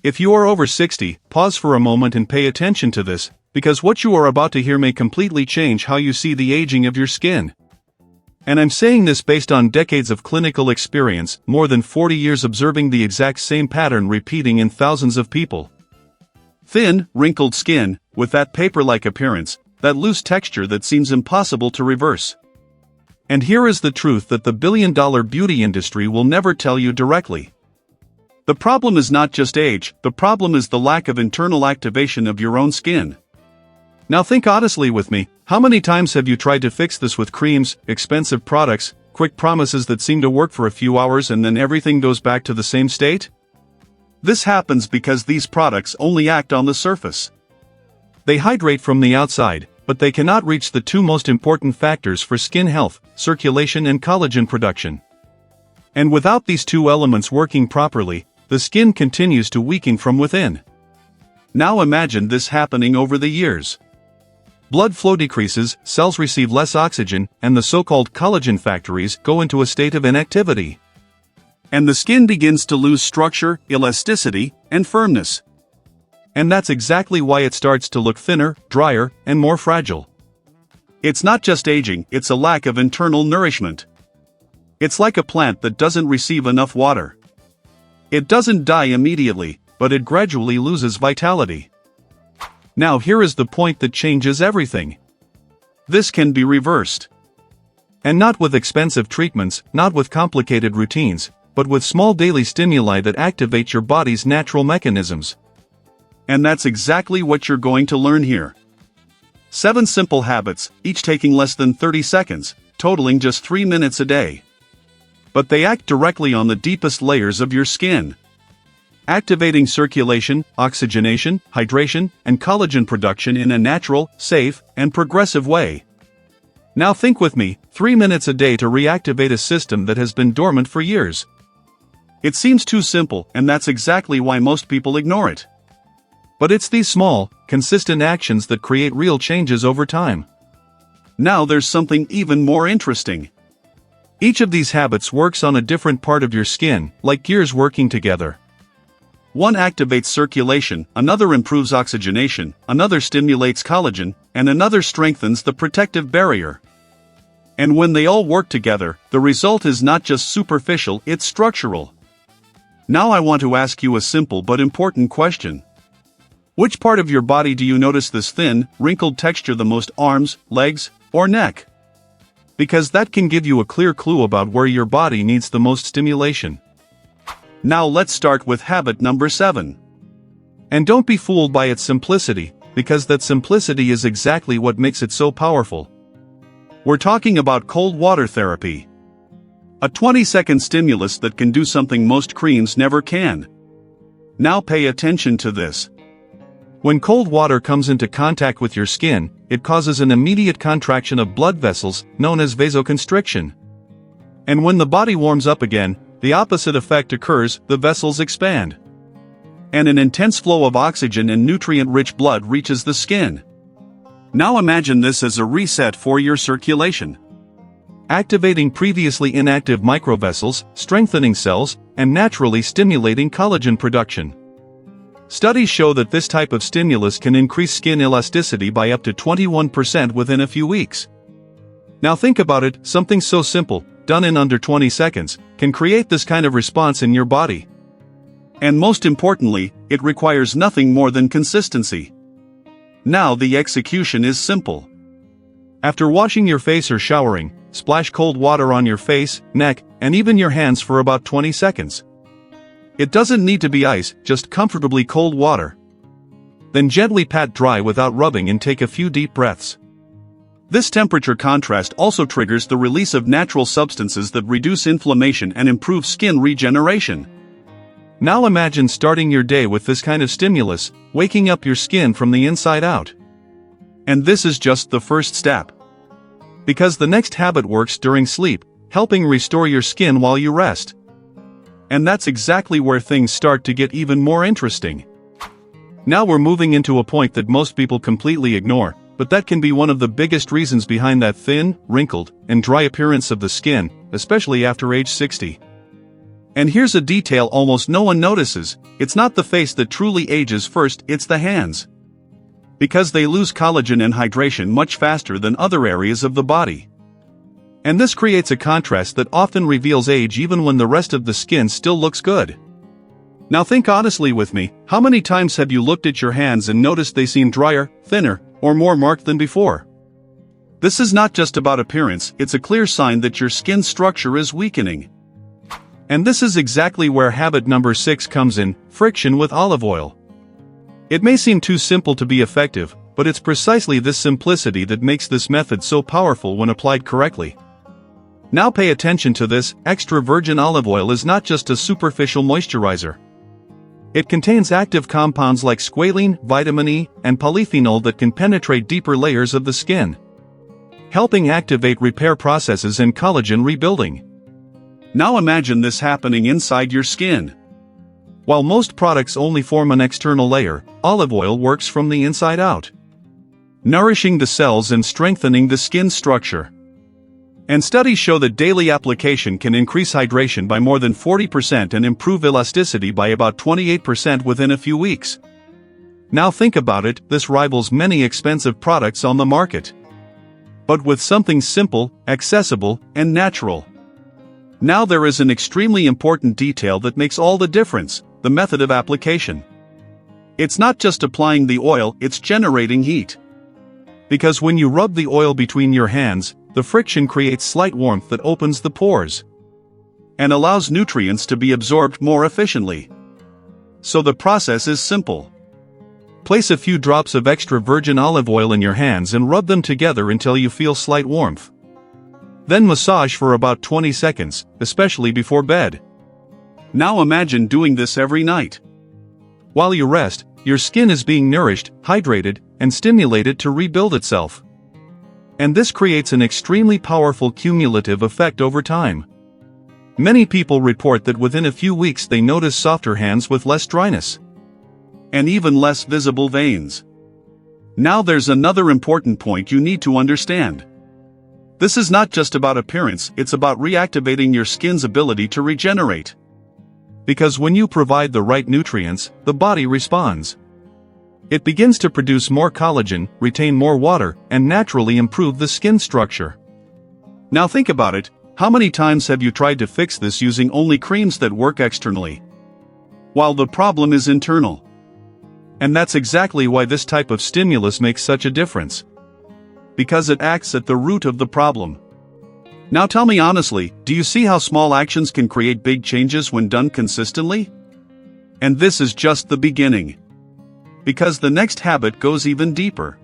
If you are over 60, pause for a moment and pay attention to this, because what you are about to hear may completely change how you see the aging of your skin. And I'm saying this based on decades of clinical experience, more than 40 years observing the exact same pattern repeating in thousands of people. Thin, wrinkled skin, with that paper-like appearance, that loose texture that seems impossible to reverse. And here is the truth that the billion-dollar beauty industry will never tell you directly. The problem is not just age, the problem is the lack of internal activation of your own skin. Now think honestly with me, how many times have you tried to fix this with creams, expensive products, quick promises that seem to work for a few hours and then everything goes back to the same state? This happens because these products only act on the surface. They hydrate from the outside, but they cannot reach the two most important factors for skin health, circulation and collagen production. And without these two elements working properly, the skin continues to weaken from within. Now imagine this happening over the years. Blood flow decreases, cells receive less oxygen, and the so-called collagen factories go into a state of inactivity. And the skin begins to lose structure, elasticity, and firmness. And that's exactly why it starts to look thinner, drier, and more fragile. It's not just aging, it's a lack of internal nourishment. It's like a plant that doesn't receive enough water. It doesn't die immediately, but it gradually loses vitality. Now here is the point that changes everything. This can be reversed. And not with expensive treatments, not with complicated routines, but with small daily stimuli that activate your body's natural mechanisms. And that's exactly what you're going to learn here. 7 simple habits, each taking less than 30 seconds, totaling just 3 minutes a day. But they act directly on the deepest layers of your skin, activating circulation, oxygenation, hydration, and collagen production in a natural, safe, and progressive way. Now think with me, 3 minutes a day to reactivate a system that has been dormant for years. It seems too simple, and that's exactly why most people ignore it. But it's these small, consistent actions that create real changes over time. Now there's something even more interesting. Each of these habits works on a different part of your skin, like gears working together. One activates circulation, another improves oxygenation, another stimulates collagen, and another strengthens the protective barrier. And when they all work together, the result is not just superficial, it's structural. Now I want to ask you a simple but important question. Which part of your body do you notice this thin, wrinkled texture the most? Arms, legs, or neck? Because that can give you a clear clue about where your body needs the most stimulation. Now let's start with habit number 7. And don't be fooled by its simplicity, because that simplicity is exactly what makes it so powerful. We're talking about cold water therapy. A 20-second stimulus that can do something most creams never can. Now pay attention to this. When cold water comes into contact with your skin, it causes an immediate contraction of blood vessels, known as vasoconstriction. And when the body warms up again, the opposite effect occurs, the vessels expand. And an intense flow of oxygen and nutrient-rich blood reaches the skin. Now imagine this as a reset for your circulation. Activating previously inactive microvessels, strengthening cells, and naturally stimulating collagen production. Studies show that this type of stimulus can increase skin elasticity by up to 21% within a few weeks. Now think about it, something so simple, done in under 20 seconds, can create this kind of response in your body. And most importantly, it requires nothing more than consistency. Now the execution is simple. After washing your face or showering, splash cold water on your face, neck, and even your hands for about 20 seconds. It doesn't need to be ice, just comfortably cold water. Then gently pat dry without rubbing and take a few deep breaths. This temperature contrast also triggers the release of natural substances that reduce inflammation and improve skin regeneration. Now imagine starting your day with this kind of stimulus, waking up your skin from the inside out. And this is just the first step. Because the next habit works during sleep, helping restore your skin while you rest. And that's exactly where things start to get even more interesting. Now we're moving into a point that most people completely ignore, but that can be one of the biggest reasons behind that thin, wrinkled, and dry appearance of the skin, especially after age 60. And here's a detail almost no one notices: it's not the face that truly ages first, it's the hands. Because they lose collagen and hydration much faster than other areas of the body. And this creates a contrast that often reveals age even when the rest of the skin still looks good. Now think honestly with me, how many times have you looked at your hands and noticed they seem drier, thinner, or more marked than before? This is not just about appearance, it's a clear sign that your skin structure is weakening. And this is exactly where habit number 6 comes in: friction with olive oil. It may seem too simple to be effective, but it's precisely this simplicity that makes this method so powerful when applied correctly. Now pay attention to this: extra virgin olive oil is not just a superficial moisturizer. It contains active compounds like squalene, vitamin E, and polyphenol that can penetrate deeper layers of the skin, helping activate repair processes and collagen rebuilding. Now imagine this happening inside your skin. While most products only form an external layer, olive oil works from the inside out, nourishing the cells and strengthening the skin structure. And studies show that daily application can increase hydration by more than 40% and improve elasticity by about 28% within a few weeks. Now think about it, this rivals many expensive products on the market, but with something simple, accessible, and natural. Now there is an extremely important detail that makes all the difference: the method of application. It's not just applying the oil, it's generating heat. Because when you rub the oil between your hands, the friction creates slight warmth that opens the pores and allows nutrients to be absorbed more efficiently. So the process is simple. Place a few drops of extra virgin olive oil in your hands and rub them together until you feel slight warmth. Then massage for about 20 seconds, especially before bed. Now imagine doing this every night. While you rest, your skin is being nourished, hydrated, and stimulated to rebuild itself. And this creates an extremely powerful cumulative effect over time. Many people report that within a few weeks they notice softer hands with less dryness, and even less visible veins. Now there's another important point you need to understand. This is not just about appearance, it's about reactivating your skin's ability to regenerate. Because when you provide the right nutrients, the body responds. It begins to produce more collagen, retain more water, and naturally improve the skin structure. Now think about it, how many times have you tried to fix this using only creams that work externally, while the problem is internal? And that's exactly why this type of stimulus makes such a difference. Because it acts at the root of the problem. Now tell me honestly, do you see how small actions can create big changes when done consistently? And this is just the beginning. Because the next habit goes even deeper.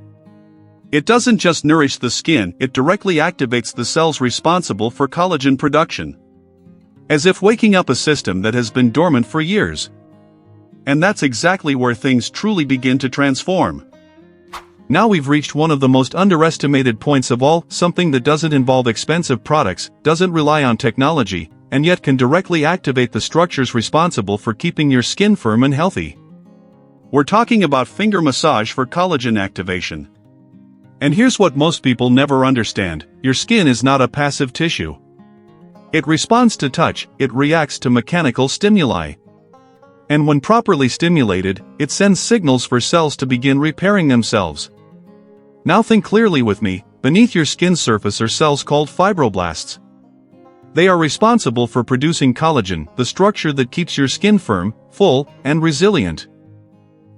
It doesn't just nourish the skin, it directly activates the cells responsible for collagen production. As if waking up a system that has been dormant for years. And that's exactly where things truly begin to transform. Now we've reached one of the most underestimated points of all: something that doesn't involve expensive products, doesn't rely on technology, and yet can directly activate the structures responsible for keeping your skin firm and healthy. We're talking about finger massage for collagen activation. And here's what most people never understand: your skin is not a passive tissue. It responds to touch, it reacts to mechanical stimuli. And when properly stimulated, it sends signals for cells to begin repairing themselves. Now think clearly with me, beneath your skin surface are cells called fibroblasts. They are responsible for producing collagen, the structure that keeps your skin firm, full, and resilient.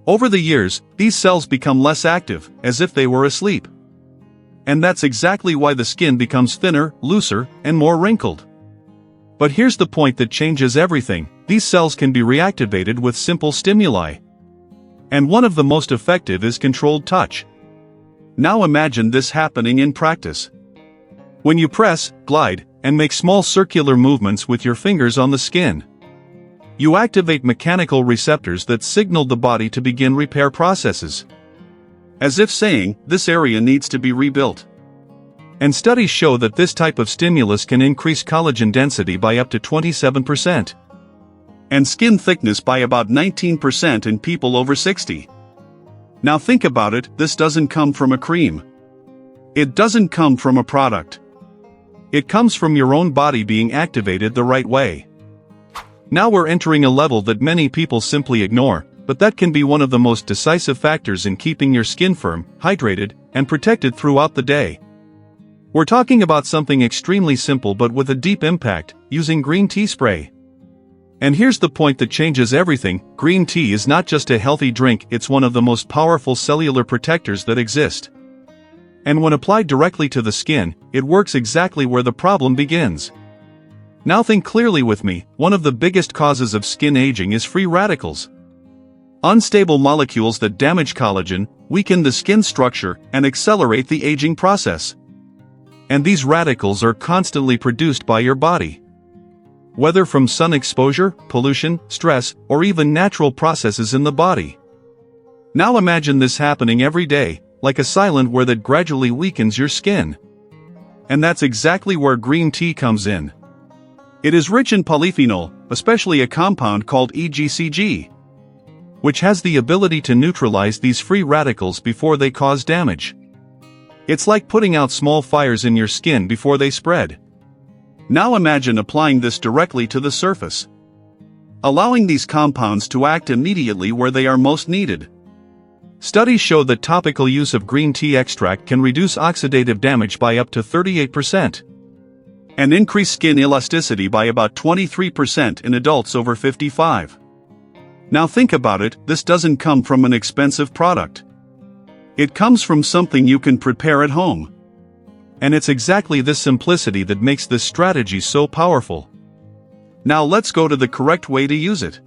Over the years, these cells become less active, as if they were asleep. And that's exactly why the skin becomes thinner, looser, and more wrinkled. But here's the point that changes everything: these cells can be reactivated with simple stimuli. And one of the most effective is controlled touch. Now imagine this happening in practice. When you press, glide, and make small circular movements with your fingers on the skin, you activate mechanical receptors that signal the body to begin repair processes. As if saying, this area needs to be rebuilt. And studies show that this type of stimulus can increase collagen density by up to 27%. And skin thickness by about 19% in people over 60. Now think about it, this doesn't come from a cream. It doesn't come from a product. It comes from your own body being activated the right way. Now we're entering a level that many people simply ignore, but that can be one of the most decisive factors in keeping your skin firm, hydrated, and protected throughout the day. We're talking about something extremely simple but with a deep impact, using green tea spray. And here's the point that changes everything: green tea is not just a healthy drink, it's one of the most powerful cellular protectors that exist. And when applied directly to the skin, it works exactly where the problem begins. Now think clearly with me, one of the biggest causes of skin aging is free radicals. Unstable molecules that damage collagen, weaken the skin structure, and accelerate the aging process. And these radicals are constantly produced by your body. Whether from sun exposure, pollution, stress, or even natural processes in the body. Now imagine this happening every day, like a silent war that gradually weakens your skin. And that's exactly where green tea comes in. It is rich in polyphenol, especially a compound called EGCG, which has the ability to neutralize these free radicals before they cause damage. It's like putting out small fires in your skin before they spread. Now imagine applying this directly to the surface, allowing these compounds to act immediately where they are most needed. Studies show that topical use of green tea extract can reduce oxidative damage by up to 38%, and increase skin elasticity by about 23% in adults over 55. Now think about it, this doesn't come from an expensive product. It comes from something you can prepare at home. And it's exactly this simplicity that makes this strategy so powerful. Now let's go to the correct way to use it.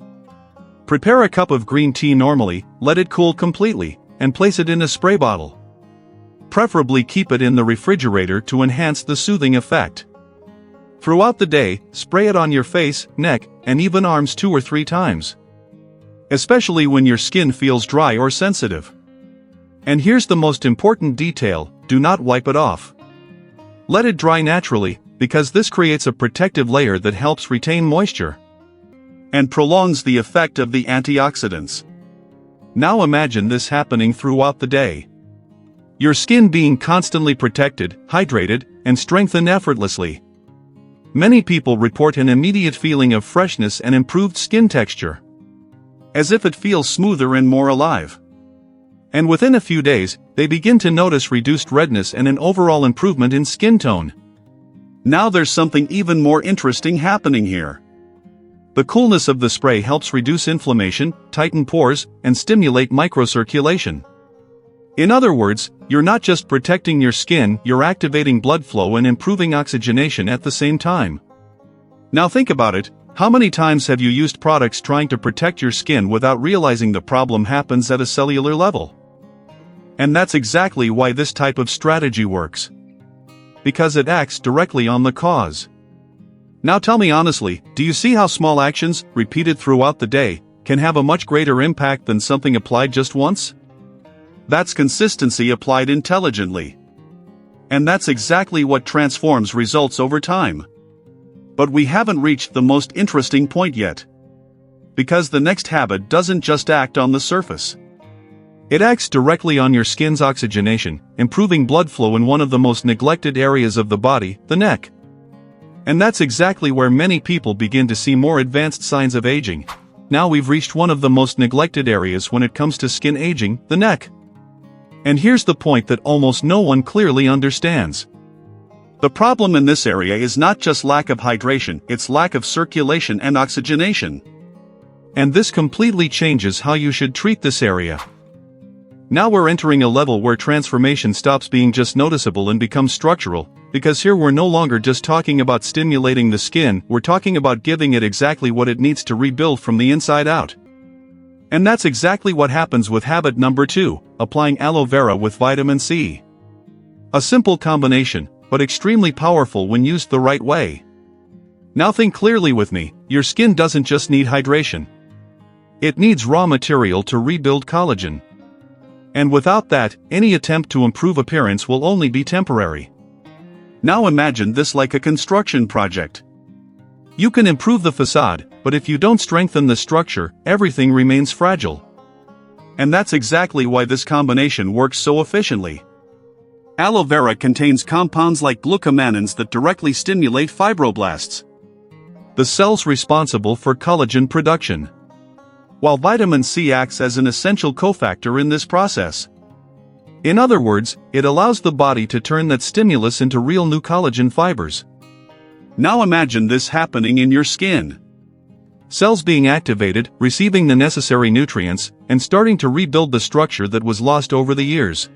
Prepare a cup of green tea normally, let it cool completely, and place it in a spray bottle. Preferably keep it in the refrigerator to enhance the soothing effect. Throughout the day, spray it on your face, neck, and even arms 2 or 3 times. Especially when your skin feels dry or sensitive. And here's the most important detail: do not wipe it off. Let it dry naturally, because this creates a protective layer that helps retain moisture and prolongs the effect of the antioxidants. Now imagine this happening throughout the day. Your skin being constantly protected, hydrated, and strengthened effortlessly. Many people report an immediate feeling of freshness and improved skin texture, as if it feels smoother and more alive. And within a few days, they begin to notice reduced redness and an overall improvement in skin tone. Now there's something even more interesting happening here. The coolness of the spray helps reduce inflammation, tighten pores, and stimulate microcirculation. In other words, you're not just protecting your skin, you're activating blood flow and improving oxygenation at the same time. Now think about it. How many times have you used products trying to protect your skin without realizing the problem happens at a cellular level? And that's exactly why this type of strategy works. Because it acts directly on the cause. Now tell me honestly, do you see how small actions, repeated throughout the day, can have a much greater impact than something applied just once? That's consistency applied intelligently. And that's exactly what transforms results over time. But we haven't reached the most interesting point yet. Because the next habit doesn't just act on the surface. It acts directly on your skin's oxygenation, improving blood flow in one of the most neglected areas of the body, the neck. And that's exactly where many people begin to see more advanced signs of aging. Now we've reached one of the most neglected areas when it comes to skin aging, the neck. And here's the point that almost no one clearly understands. The problem in this area is not just lack of hydration, it's lack of circulation and oxygenation. And this completely changes how you should treat this area. Now we're entering a level where transformation stops being just noticeable and becomes structural, because here we're no longer just talking about stimulating the skin, we're talking about giving it exactly what it needs to rebuild from the inside out. And that's exactly what happens with habit number 2, applying aloe vera with vitamin C. A simple combination, but extremely powerful when used the right way. Now think clearly with me, your skin doesn't just need hydration. It needs raw material to rebuild collagen. And without that, any attempt to improve appearance will only be temporary. Now imagine this like a construction project. You can improve the facade, but if you don't strengthen the structure, everything remains fragile. And that's exactly why this combination works so efficiently. Aloe vera contains compounds like glucomanins that directly stimulate fibroblasts. the cells responsible for collagen production. While vitamin C acts as an essential cofactor in this process. In other words, it allows the body to turn that stimulus into real new collagen fibers. Now imagine this happening in your skin. Cells being activated, receiving the necessary nutrients, and starting to rebuild the structure that was lost over the years.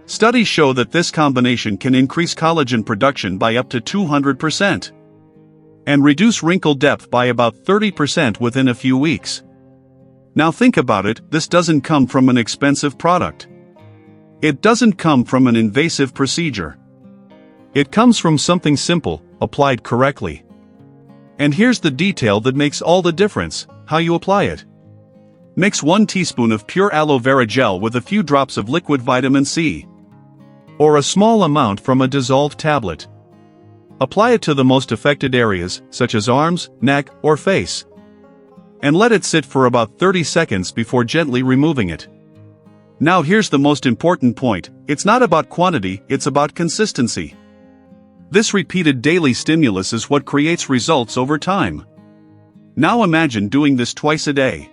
Studies show that this combination can increase collagen production by up to 200%. And reduce wrinkle depth by about 30% within a few weeks. Now think about it, this doesn't come from an expensive product. It doesn't come from an invasive procedure. It comes from something simple, applied correctly. And here's the detail that makes all the difference: how you apply it. Mix 1 teaspoon of pure aloe vera gel with a few drops of liquid vitamin C. Or a small amount from a dissolved tablet. Apply it to the most affected areas, such as arms, neck, or face. And let it sit for about 30 seconds before gently removing it. Now here's the most important point: it's not about quantity, it's about consistency. This repeated daily stimulus is what creates results over time. Now imagine doing this twice a day.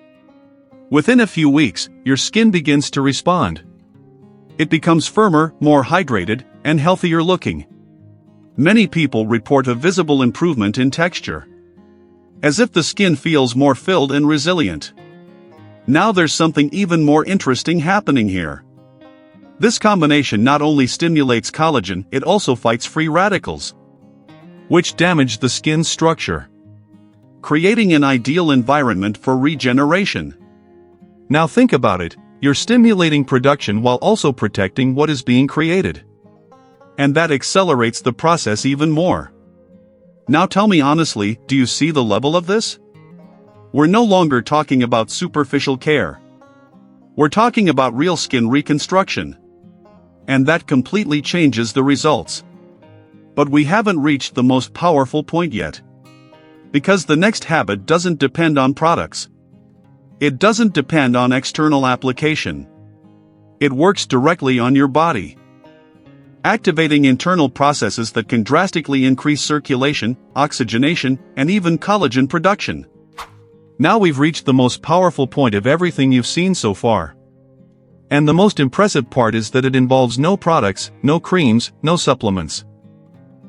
Within a few weeks, your skin begins to respond. It becomes firmer, more hydrated, and healthier looking. Many people report a visible improvement in texture. As if the skin feels more filled and resilient. Now there's something even more interesting happening here. This combination not only stimulates collagen, it also fights free radicals, which damage the skin's structure, creating an ideal environment for regeneration. Now think about it. You're stimulating production while also protecting what is being created. And that accelerates the process even more. Now tell me honestly, do you see the level of this? We're no longer talking about superficial care. We're talking about real skin reconstruction. And that completely changes the results. But we haven't reached the most powerful point yet. Because the next habit doesn't depend on products. It doesn't depend on external application. It works directly on your body, activating internal processes that can drastically increase circulation, oxygenation, and even collagen production. Now we've reached the most powerful point of everything you've seen so far. And the most impressive part is that it involves no products, no creams, no supplements.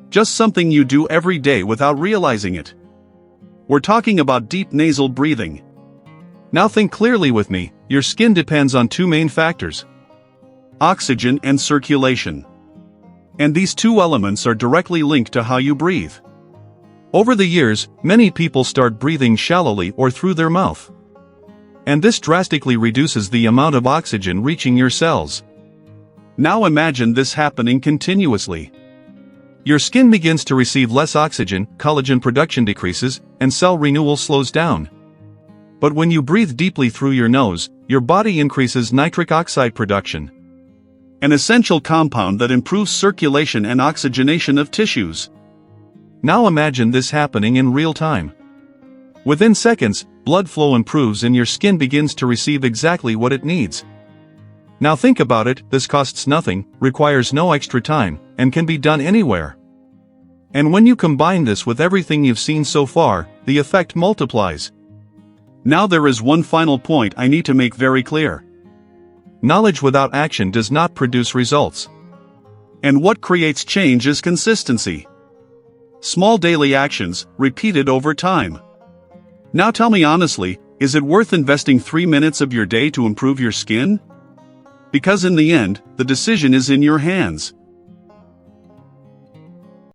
Just something you do every day without realizing it. We're talking about deep nasal breathing. Now think clearly with me. Your skin depends on two main factors: oxygen and circulation. And these two elements are directly linked to how you breathe. Over the years, many people start breathing shallowly or through their mouth. And this drastically reduces the amount of oxygen reaching your cells. Now imagine this happening continuously. Your skin begins to receive less oxygen, collagen production decreases, and cell renewal slows down. But when you breathe deeply through your nose, your body increases nitric oxide production, an essential compound that improves circulation and oxygenation of tissues. Now imagine this happening in real time. Within seconds, blood flow improves and your skin begins to receive exactly what it needs. Now think about it, this costs nothing, requires no extra time, and can be done anywhere. And when you combine this with everything you've seen so far, the effect multiplies. Now there is one final point I need to make very clear. Knowledge without action does not produce results. And what creates change is consistency. Small daily actions, repeated over time. Now tell me honestly, is it worth investing 3 minutes of your day to improve your skin? Because in the end, the decision is in your hands.